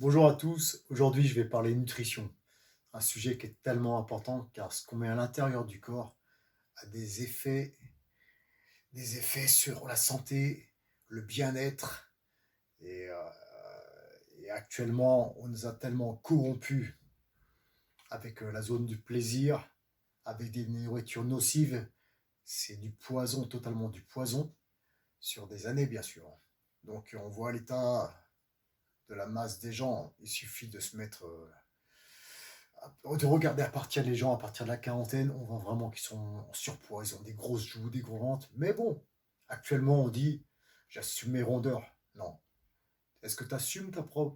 Bonjour à tous, aujourd'hui je vais parler nutrition, un sujet qui est tellement important car ce qu'on met à l'intérieur du corps a des effets sur la santé, le bien-être et, euh, et actuellement on nous a tellement corrompus avec la zone du plaisir, avec des nourritures nocives, c'est du poison, totalement du poison, sur des années bien sûr. Donc on voit l'état de la masse des gens, il suffit de se mettre de regarder à partir les gens à partir de la quarantaine, on voit vraiment qu'ils sont en surpoids, ils ont des grosses joues, des gros ventres. Mais bon, actuellement on dit j'assume mes rondeurs. Non. Est-ce que tu assumes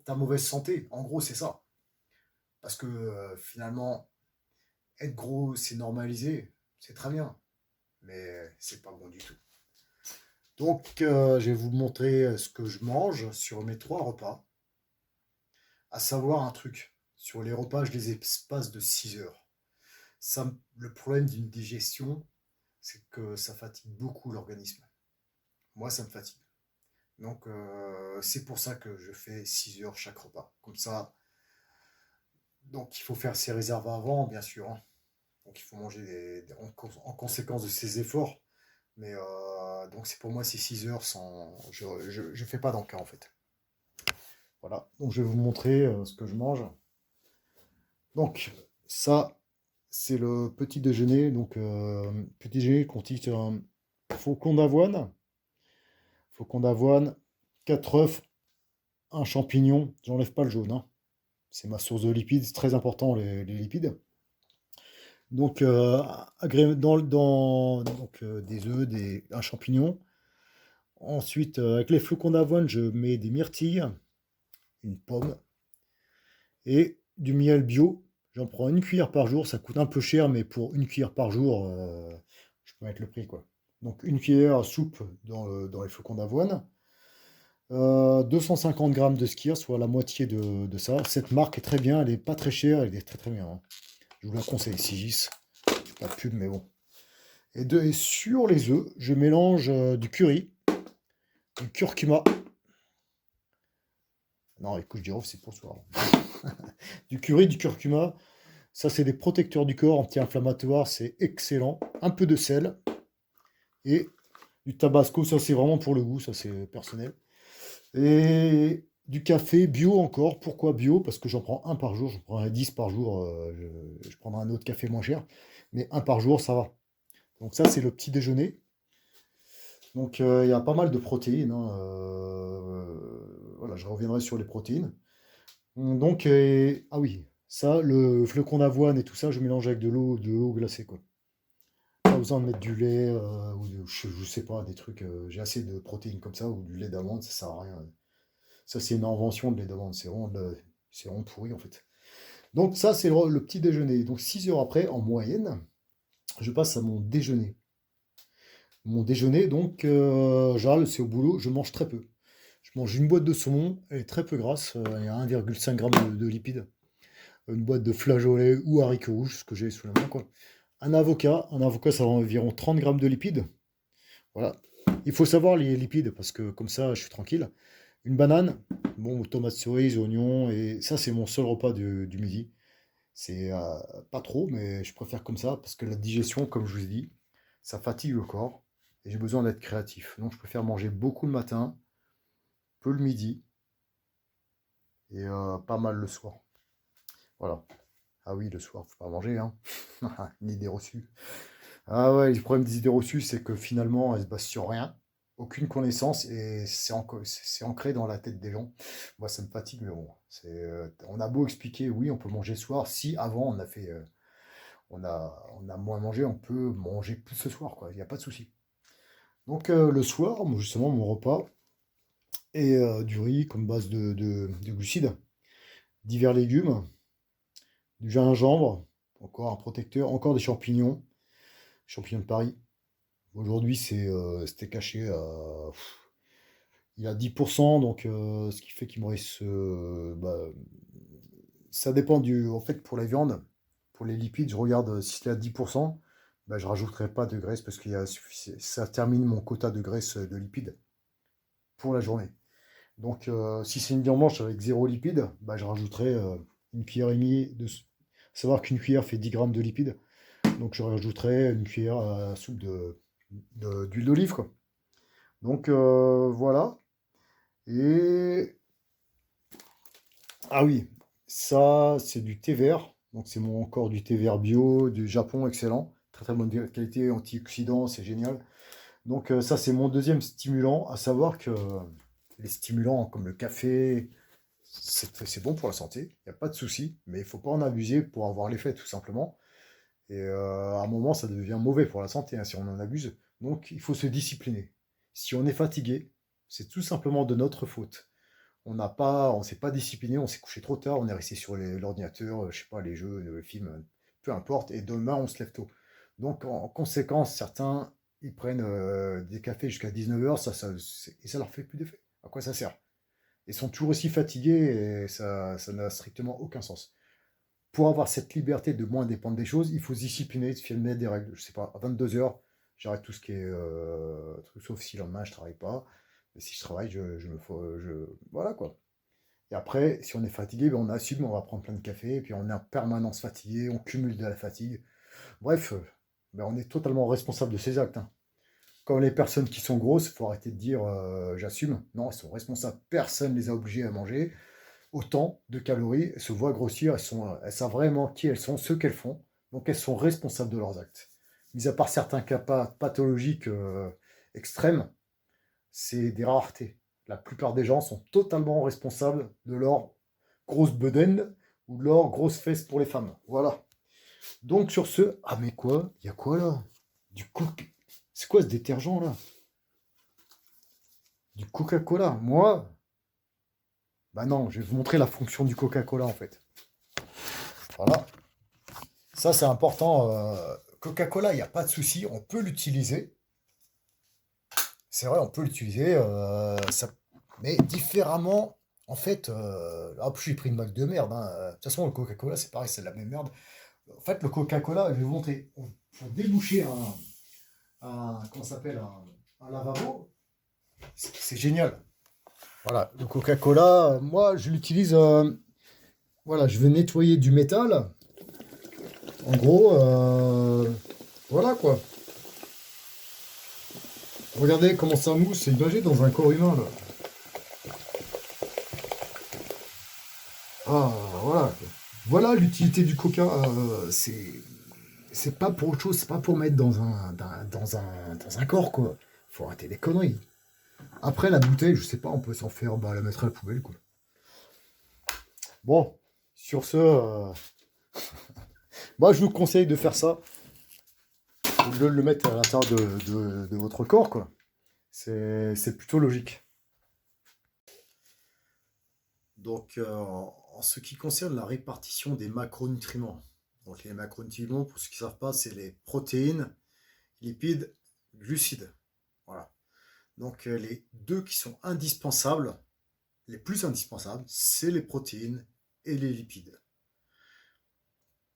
ta mauvaise santé? En gros, c'est ça. Parce que finalement, être gros, c'est normalisé, c'est très bien, mais c'est pas bon du tout. Donc, je vais vous montrer ce que je mange sur mes 3 repas. À savoir un truc, sur les repas, je les espace de 6 heures. Ça, le problème d'une digestion, c'est que ça fatigue beaucoup l'organisme. Moi, ça me fatigue. Donc, c'est pour ça que je fais 6 heures chaque repas. Comme ça, donc il faut faire ses réserves avant, bien sûr, hein. Donc, il faut manger en conséquence de ses efforts. Mais donc, c'est pour moi, c'est 6 heures sans. Je fais pas d'encas, en fait. Voilà. Donc, je vais vous montrer ce que je mange. Donc, ça, c'est le petit déjeuner. Donc, petit déjeuner contient un flocon d'avoine, 4 œufs, un champignon, j'enlève pas le jaune, hein. C'est ma source de lipides, c'est très important les lipides. Donc, des œufs, un champignon. Ensuite, avec les flocons d'avoine, je mets des myrtilles, une pomme et du miel bio. J'en prends une cuillère par jour, ça coûte un peu cher, mais pour une cuillère par jour, je peux mettre le prix, quoi. Donc, une cuillère à soupe dans les flocons d'avoine. 250 grammes de skyr, soit la moitié de ça. Cette marque est très bien, elle est pas très chère, elle est très très bien, hein. Je vous la conseille, Sigis. Pas de pub, mais bon. Et sur les œufs, je mélange du curry, du curcuma. Non, écoute, je dirais c'est pour ce soir. Du curry, du curcuma. Ça, c'est des protecteurs du corps anti-inflammatoires, c'est excellent. Un peu de sel et du tabasco, ça c'est vraiment pour le goût, ça c'est personnel. Et du café bio encore. Pourquoi bio? Parce que j'en prends un par jour. J'en prends 10 par jour. Je prendrai un autre café moins cher. Mais un par jour, ça va. Donc ça, c'est le petit déjeuner. Donc il y a pas mal de protéines, hein. Voilà, je reviendrai sur les protéines. Donc, ah oui, ça, le flocon d'avoine et tout ça, je mélange avec de l'eau glacée, quoi. Pas besoin de mettre du lait je sais pas, des trucs. J'ai assez de protéines comme ça, ou du lait d'amande, ça sert à rien. Ça, c'est une invention de lait d'amande. C'est vraiment pourri, en fait. Donc, ça, c'est le petit déjeuner. Donc, 6 heures après, en moyenne, je passe à mon déjeuner. Mon déjeuner, donc, genre, c'est au boulot, je mange très peu. Je mange une boîte de saumon, elle est très peu grasse, il y a 1,5 g de lipides. Une boîte de flageolets ou haricots rouges, ce que j'ai sous la main, quoi. Un avocat, ça a environ 30 grammes de lipides. Voilà. Il faut savoir les lipides, parce que comme ça, je suis tranquille. Une banane, bon, tomates cerises, oignons, et ça, c'est mon seul repas du midi. C'est pas trop, mais je préfère comme ça, parce que la digestion, comme je vous ai dit, ça fatigue le corps, et j'ai besoin d'être créatif. Donc, je préfère manger beaucoup le matin, peu le midi, et pas mal le soir. Voilà. Ah oui, le soir, faut pas manger, hein. Une idée reçue. Ah ouais, le problème des idées reçues, c'est que finalement, elles se basent sur rien, aucune connaissance, et c'est ancré dans la tête des gens. Moi, ça me fatigue, mais bon, on a beau expliquer, oui, on peut manger le soir. Si avant on a moins mangé, on peut manger plus ce soir, quoi. Il n'y a pas de souci. Donc le soir, moi, justement, mon repas est du riz comme base de glucides, divers légumes, du gingembre, encore un protecteur, encore des champignons de Paris. Aujourd'hui, c'était caché il y a 10%, donc ce qui fait qu'il me reste. Ça dépend En fait, pour la viande, pour les lipides, je regarde si c'est à 10%, bah, je rajouterai pas de graisse ça termine mon quota de graisse de lipides pour la journée. Donc, si c'est une viande blanche avec zéro lipide, bah, je rajouterai une cuillère et demie savoir qu'une cuillère fait 10 grammes de lipides. Donc, je rajouterai une cuillère à soupe d'huile d'olive, quoi. Donc, voilà. Et ah oui, ça, c'est du thé vert. Donc, c'est encore du thé vert bio, du Japon, excellent. Très très bonne qualité, antioxydant, c'est génial. Donc, ça, c'est mon deuxième stimulant, à savoir que les stimulants comme le café, c'est bon pour la santé, il n'y a pas de souci, mais il ne faut pas en abuser pour avoir l'effet, tout simplement. Et à un moment, ça devient mauvais pour la santé, hein, si on en abuse. Donc, il faut se discipliner. Si on est fatigué, c'est tout simplement de notre faute. On s'est pas discipliné, on s'est couché trop tard, on est resté sur l'ordinateur, je sais pas, les jeux, les films, peu importe, et demain on se lève tôt. Donc en conséquence, certains, ils prennent des cafés jusqu'à 19h, et ça leur fait plus d'effet. À quoi ça sert? Ils sont toujours aussi fatigués et ça n'a strictement aucun sens. Pour avoir cette liberté de moins dépendre des choses, il faut se discipliner, se mettre des règles. Je sais pas, à 22h, j'arrête tout ce qui est truc, sauf si le lendemain je travaille pas. Mais si je travaille, voilà quoi. Et après, si on est fatigué, ben on assume, on va prendre plein de café, et puis on est en permanence fatigué, on cumule de la fatigue. Bref, ben on est totalement responsable de ses actes, hein. Comme les personnes qui sont grosses, il faut arrêter de dire j'assume. Non, elles sont responsables. Personne ne les a obligées à manger autant de calories. Elles se voient grossir, elles savent vraiment qui elles sont, ce qu'elles font. Donc elles sont responsables de leurs actes. Mis à part certains cas pathologiques extrêmes, c'est des raretés. La plupart des gens sont totalement responsables de leur grosse bedaine ou de leur grosse fesse pour les femmes. Voilà. Donc sur ce... Ah mais quoi? Il y a quoi là? Du coca... C'est quoi ce détergent là? Du Coca-Cola. Moi... Bah non, je vais vous montrer la fonction du Coca-Cola en fait. Voilà. Ça c'est important. Coca-Cola, il n'y a pas de souci. On peut l'utiliser. C'est vrai, on peut l'utiliser. Mais différemment. En fait, hop, je suis pris une marque de merde, hein. De toute façon, le Coca-Cola, c'est pareil, c'est de la même merde. En fait, le Coca-Cola, je vais vous montrer. Pour déboucher comment ça s'appelle, un lavabo, c'est génial. Voilà, le Coca-Cola, moi, je l'utilise. Voilà, je vais nettoyer du métal. En gros, voilà quoi. Regardez comment ça mousse, c'est imagé dans un corps humain là. Ah, voilà. Voilà l'utilité du coca. C'est pas pour autre chose, c'est pas pour mettre dans un corps, quoi. Faut arrêter les conneries. Après, la bouteille, je sais pas, on peut s'en faire, bah, la mettre à la poubelle, quoi. Bon, sur ce, moi, je vous conseille de faire ça. Ou de le mettre à l'intérieur de votre corps, quoi. C'est plutôt logique. Donc, en ce qui concerne la répartition des macronutriments, donc les macronutriments, pour ceux qui ne savent pas, c'est les protéines, lipides, glucides. Voilà. Donc, les deux qui sont indispensables, les plus indispensables, c'est les protéines et les lipides.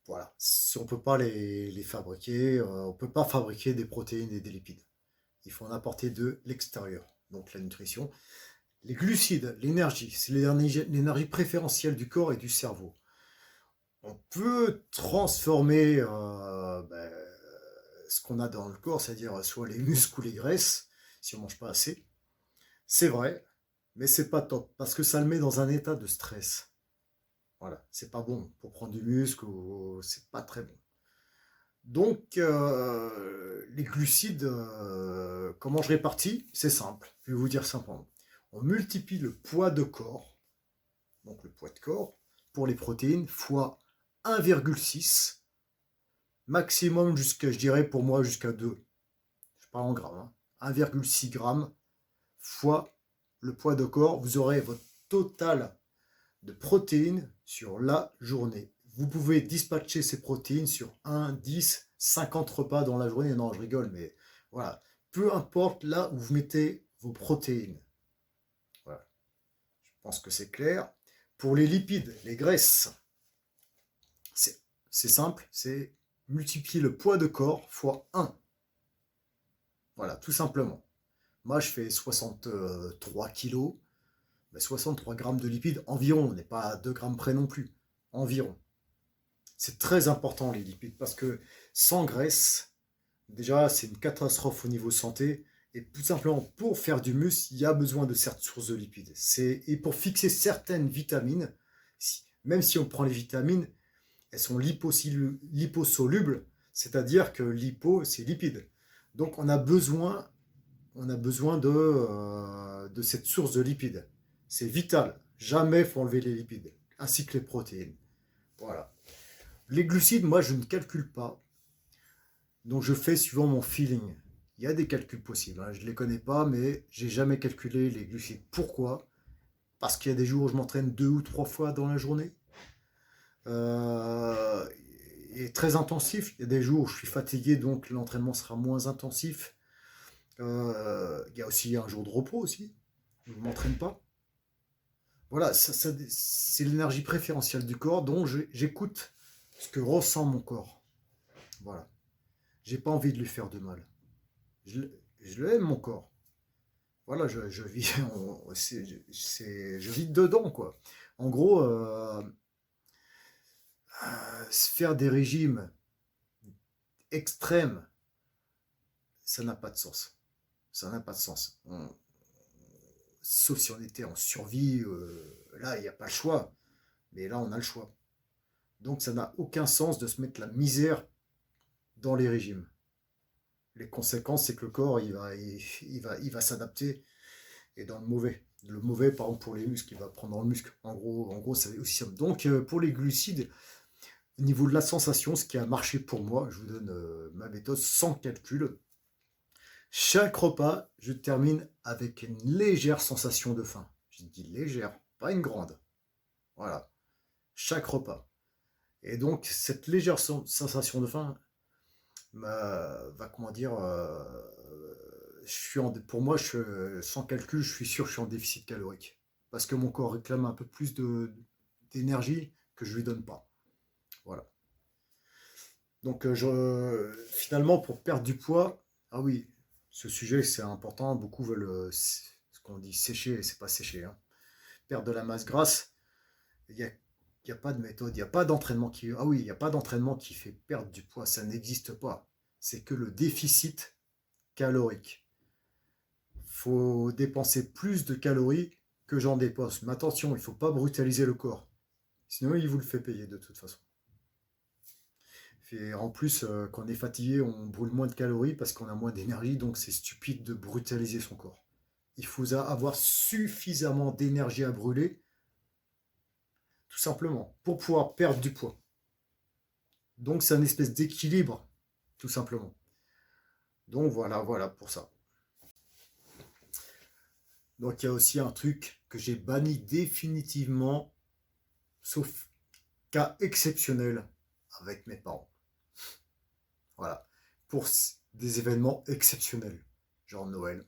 Voilà. Si on ne peut pas les fabriquer, on ne peut pas fabriquer des protéines et des lipides. Il faut en apporter de l'extérieur. Donc, la nutrition. Les glucides, l'énergie, c'est l'énergie préférentielle du corps et du cerveau. On peut transformer ce qu'on a dans le corps, c'est-à-dire soit les muscles ou les graisses, si on ne mange pas assez. C'est vrai, mais c'est pas top, parce que ça le met dans un état de stress. Voilà, c'est pas bon pour prendre du muscle, c'est pas très bon. Donc, les glucides, comment je répartis? C'est simple, je vais vous dire simplement. On multiplie le poids de corps, donc le poids de corps, pour les protéines, fois 1,6, maximum jusqu'à, je dirais pour moi, jusqu'à 2. Je parle en grammes, hein. 1,6 grammes fois le poids de corps, vous aurez votre total de protéines sur la journée. Vous pouvez dispatcher ces protéines sur 1, 10, 50 repas dans la journée. Non, je rigole, mais voilà. Peu importe là où vous mettez vos protéines. Voilà. Je pense que c'est clair. Pour les lipides, les graisses, c'est simple, c'est multiplier le poids de corps fois 1. Voilà, tout simplement. Moi, je fais 63 kilos. 63 grammes de lipides environ, on n'est pas à 2 grammes près non plus, environ. C'est très important les lipides parce que sans graisse, déjà c'est une catastrophe au niveau santé. Et tout simplement pour faire du muscle, il y a besoin de certaines sources de lipides. Et pour fixer certaines vitamines, même si on prend les vitamines, elles sont liposolubles, c'est-à-dire que lipo c'est lipide. Donc on a besoin de cette source de lipides. C'est vital. Jamais il faut enlever les lipides, ainsi que les protéines. Voilà. Les glucides, moi, je ne calcule pas. Donc, je fais suivant mon feeling. Il y a des calculs possibles. Je ne les connais pas, mais j'ai jamais calculé les glucides. Pourquoi? Parce qu'il y a des jours où je m'entraîne 2 ou 3 fois dans la journée. Et très intensif. Il y a des jours où je suis fatigué, donc l'entraînement sera moins intensif. Il y a aussi un jour de repos aussi. Je ne m'entraîne pas. Voilà, c'est l'énergie préférentielle du corps dont j'écoute ce que ressent mon corps. Voilà. J'ai pas envie de lui faire de mal. Je l'aime mon corps. Voilà, je vis, je vis dedans quoi. En gros, faire des régimes extrêmes, ça n'a pas de sens. Ça n'a pas de sens. Sauf si on était en survie, là il n'y a pas le choix. Mais là on a le choix. Donc ça n'a aucun sens de se mettre la misère dans les régimes. Les conséquences, c'est que le corps, il va s'adapter, et dans le mauvais. Le mauvais, par exemple, pour les muscles, il va prendre dans le muscle. En gros c'est aussi simple. Donc, pour les glucides, au niveau de la sensation, ce qui a marché pour moi, je vous donne ma méthode sans calcul. Chaque repas, je termine avec une légère sensation de faim. Je dis légère, pas une grande. Voilà. Chaque repas. Et donc, cette légère sensation de faim va comment dire, pour moi, sans calcul, je suis sûr que je suis en déficit calorique. Parce que mon corps réclame un peu plus d'énergie que je lui donne pas. Voilà. Donc, finalement, pour perdre du poids, ah oui, ce sujet c'est important. Beaucoup veulent ce qu'on dit sécher, c'est pas sécher. Hein. Perdre de la masse grasse, il n'y a pas de méthode, il n'y a pas d'entraînement qui. Ah oui, il n'y a pas d'entraînement qui fait perdre du poids, ça n'existe pas. C'est que le déficit calorique. Faut dépenser plus de calories que j'en dépense. Mais attention, il ne faut pas brutaliser le corps. Sinon, il vous le fait payer de toute façon. Et en plus, quand on est fatigué, on brûle moins de calories parce qu'on a moins d'énergie, donc c'est stupide de brutaliser son corps. Il faut avoir suffisamment d'énergie à brûler, tout simplement, pour pouvoir perdre du poids. Donc c'est une espèce d'équilibre, tout simplement. Donc voilà pour ça. Donc il y a aussi un truc que j'ai banni définitivement, sauf cas exceptionnel avec mes parents. Voilà. Pour des événements exceptionnels, genre Noël.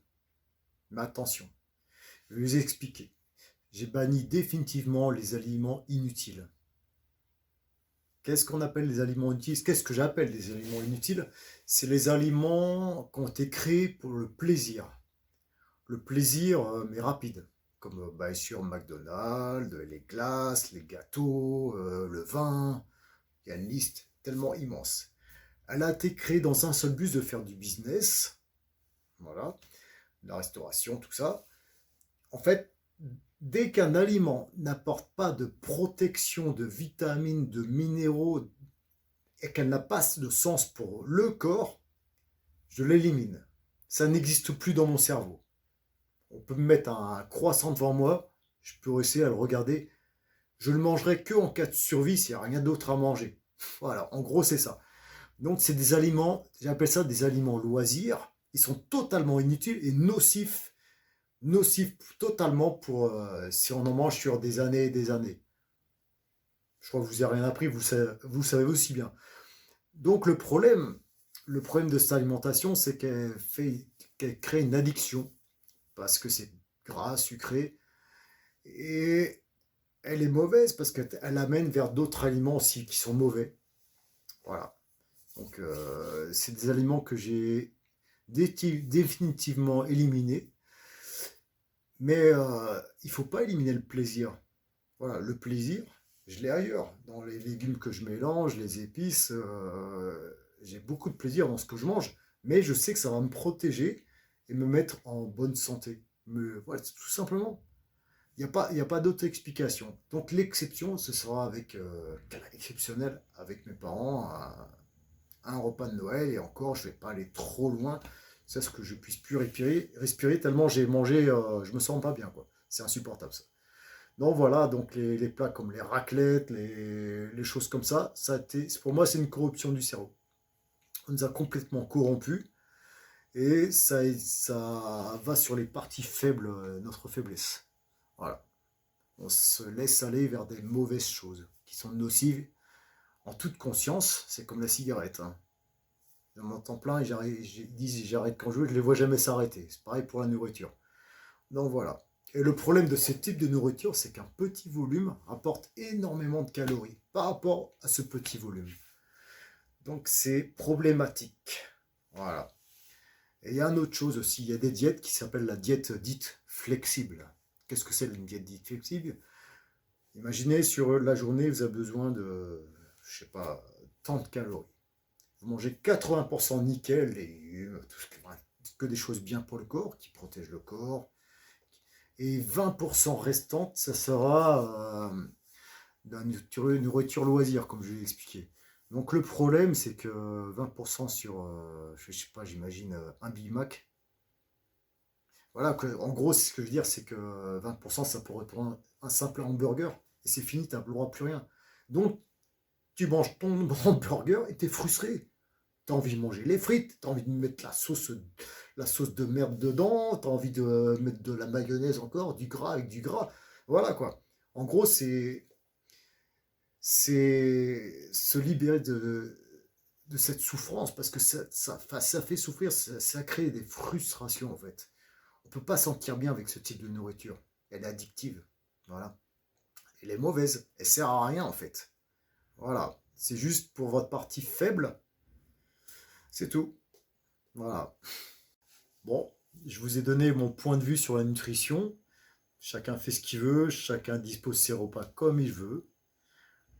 Mais attention, je vais vous expliquer. J'ai banni définitivement les aliments inutiles. Qu'est-ce qu'on appelle les aliments inutiles? Qu'est-ce que j'appelle des aliments inutiles? C'est les aliments qui ont été créés pour le plaisir. Le plaisir, mais rapide. Comme bien sûr McDonald's, les glaces, les gâteaux, le vin. Il y a une liste tellement immense. Elle a été créée dans un seul but de faire du business. Voilà. La restauration, tout ça. En fait, dès qu'un aliment n'apporte pas de protection, de vitamines, de minéraux, et qu'elle n'a pas de sens pour le corps, je l'élimine. Ça n'existe plus dans mon cerveau. On peut me mettre un croissant devant moi, je peux essayer à le regarder. Je le mangerai que en cas de survie s'il n'y a rien d'autre à manger. Voilà, en gros c'est ça. Donc c'est des aliments, j'appelle ça des aliments loisirs. Ils sont totalement inutiles et nocifs totalement pour si on en mange sur des années et des années. Je crois que vous n'avez rien appris, vous savez aussi bien. Donc le problème de cette alimentation, c'est qu'elle crée une addiction parce que c'est gras, sucré, et elle est mauvaise parce qu'elle amène vers d'autres aliments aussi qui sont mauvais. Voilà. Donc c'est des aliments que j'ai définitivement éliminés. Mais il ne faut pas éliminer le plaisir. Voilà, le plaisir, je l'ai ailleurs. Dans les légumes que je mélange, les épices, j'ai beaucoup de plaisir dans ce que je mange. Mais je sais que ça va me protéger et me mettre en bonne santé. Voilà, tout simplement. Il y a pas d'autre explication. Donc l'exception, ce sera avec, cas exceptionnel, avec mes parents, un repas de Noël. Et encore, je ne vais pas aller trop loin. C'est ce que je puisse plus respirer tellement j'ai mangé, je me sens pas bien, quoi. C'est insupportable ça. Donc voilà, donc les plats comme les raclettes, les choses comme ça a été, pour moi, c'est une corruption du cerveau. On nous a complètement corrompus et ça va sur les parties faibles, notre faiblesse. Voilà. On se laisse aller vers des mauvaises choses qui sont nocives en toute conscience. C'est comme la cigarette, hein. J'en entends plein et ils disent j'arrête quand je veux, je les vois jamais s'arrêter. C'est pareil pour la nourriture. Donc voilà. Et le problème de ce type de nourriture, c'est qu'un petit volume apporte énormément de calories par rapport à ce petit volume. Donc c'est problématique. Voilà. Et il y a une autre chose aussi, il y a des diètes qui s'appellent la diète dite flexible. Qu'est-ce que c'est une diète dite flexible? Imaginez sur la journée, vous avez besoin de, je sais pas, tant de calories. Vous mangez 80% nickel, légumes, que des choses bien pour le corps, qui protègent le corps. Et 20% restante, ça sera de la nourriture loisir, comme je l'ai expliqué. Donc le problème, c'est que 20% sur, je sais pas, j'imagine un Big Mac. Voilà, en gros, ce que je veux dire, c'est que 20%, ça pourrait prendre un simple hamburger. Et c'est fini, tu n'as le droit à plus rien. Donc, tu manges ton hamburger et tu es frustré. Tu as envie de manger les frites, tu as envie de mettre la sauce de merde dedans, tu as envie de mettre de la mayonnaise encore, du gras avec du gras. Voilà quoi. En gros, c'est se libérer de cette souffrance parce que ça fait souffrir, ça crée des frustrations en fait. On ne peut pas sentir bien avec ce type de nourriture. Elle est addictive. Voilà. Elle est mauvaise. Elle sert à rien en fait. Voilà. C'est juste pour votre partie faible. C'est tout. Voilà. Bon, je vous ai donné mon point de vue sur la nutrition. Chacun fait ce qu'il veut, chacun dispose ses repas comme il veut.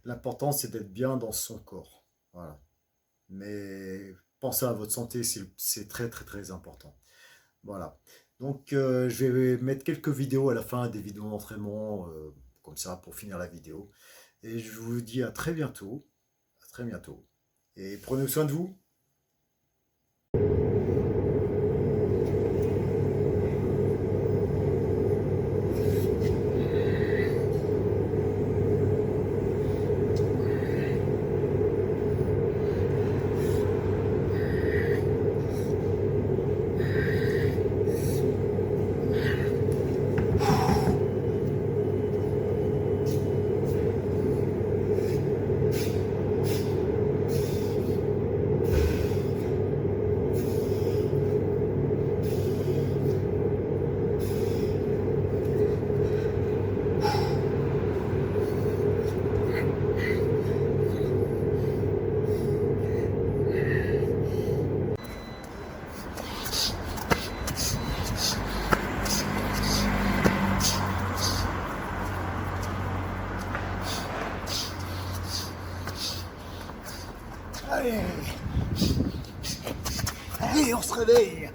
L'important, c'est d'être bien dans son corps. Voilà. Mais pensez à votre santé, c'est très très très important. Voilà. Donc, je vais mettre quelques vidéos à la fin, des vidéos d'entraînement, comme ça, pour finir la vidéo. Et je vous dis à très bientôt. À très bientôt. Et prenez soin de vous. Allez, allez, on se réveille.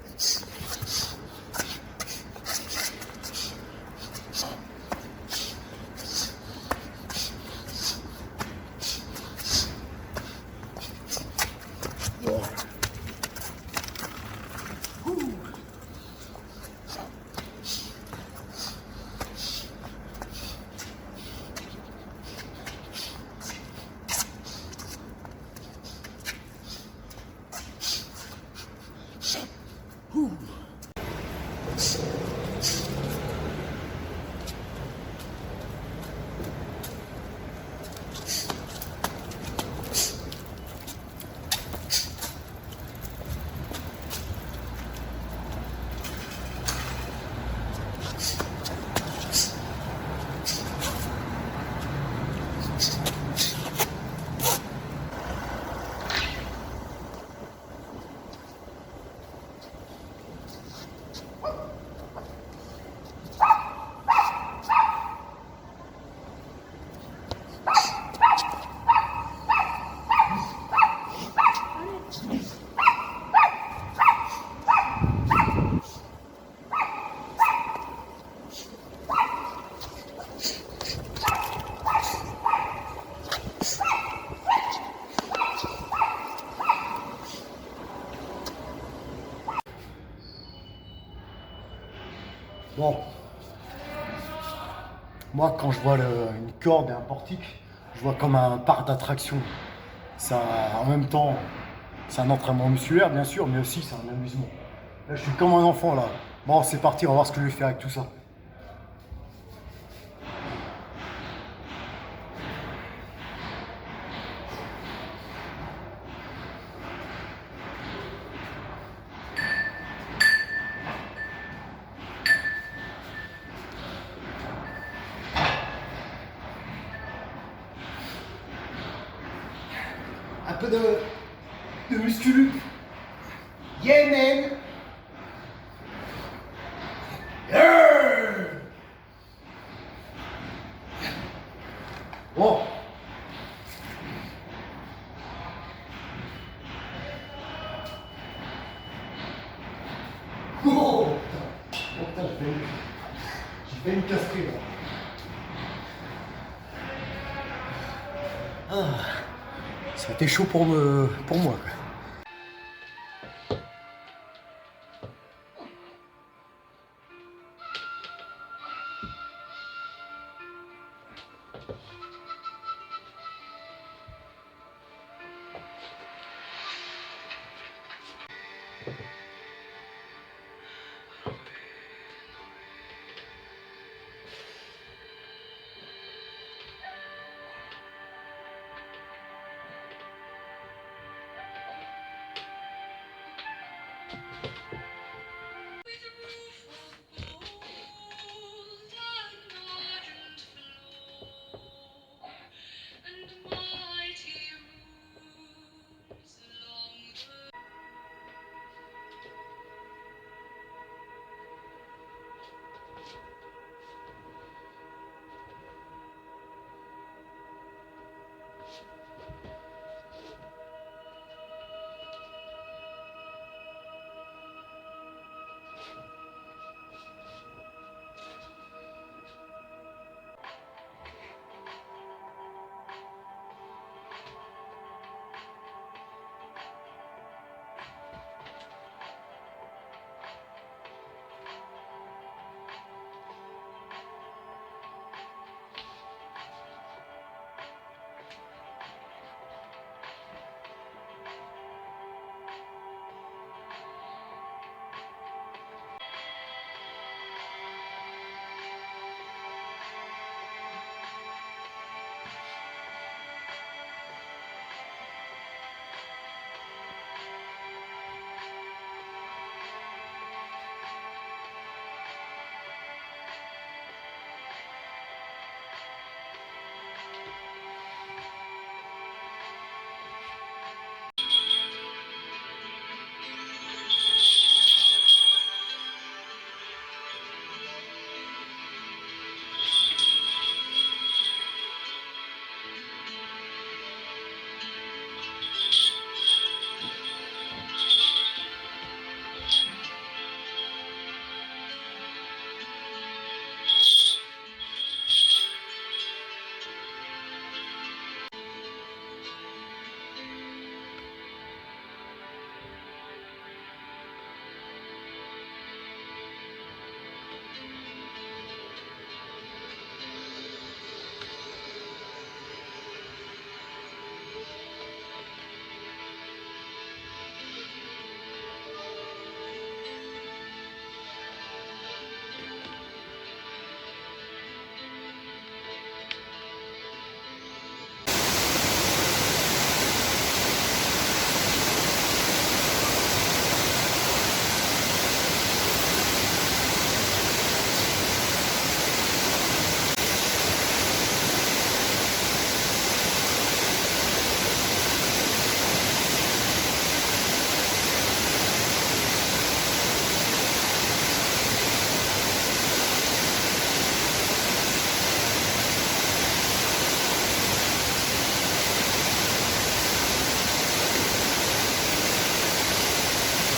Moi, quand je vois une corde et un portique, je vois comme un parc d'attractions. Ça, en même temps, c'est un entraînement musculaire, bien sûr, mais aussi c'est un amusement. Là, je suis comme un enfant, là. Bon, c'est parti, on va voir ce que je vais faire avec tout ça. Un peu de musculu. Yeah, man! Yeah! Bon. Oh, putain. Oh, putain, j'ai fait une casquée, là. Ah, ça a été chaud pour moi, quoi.